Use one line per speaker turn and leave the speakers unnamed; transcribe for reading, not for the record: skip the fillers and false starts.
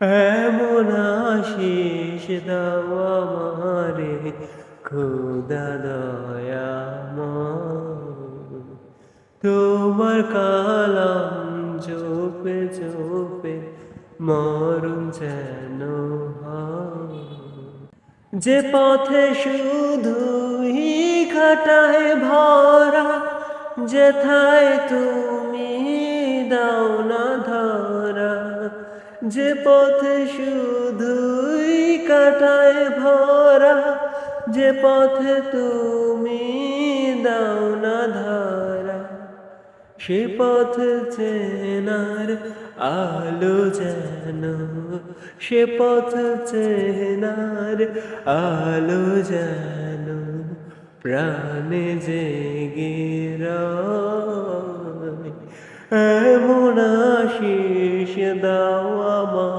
এমন আশিস দাও আমারে খোদা দয়াময়, তোমার কালাম জপে জপে মরণ যেন হয়। যে পথে শুধুই কাটায় ভরা, যেথায় তুমি দাও না ধরা। যে পথে শুধুই কাটায় ভরা, যে পথে তুমি দাও না ধরা। সে পথ চেনার আলো যেন, সে পথ চেনার আলো যেন প্রাণে জেগে রয়। এমন আশিস দাও আমার।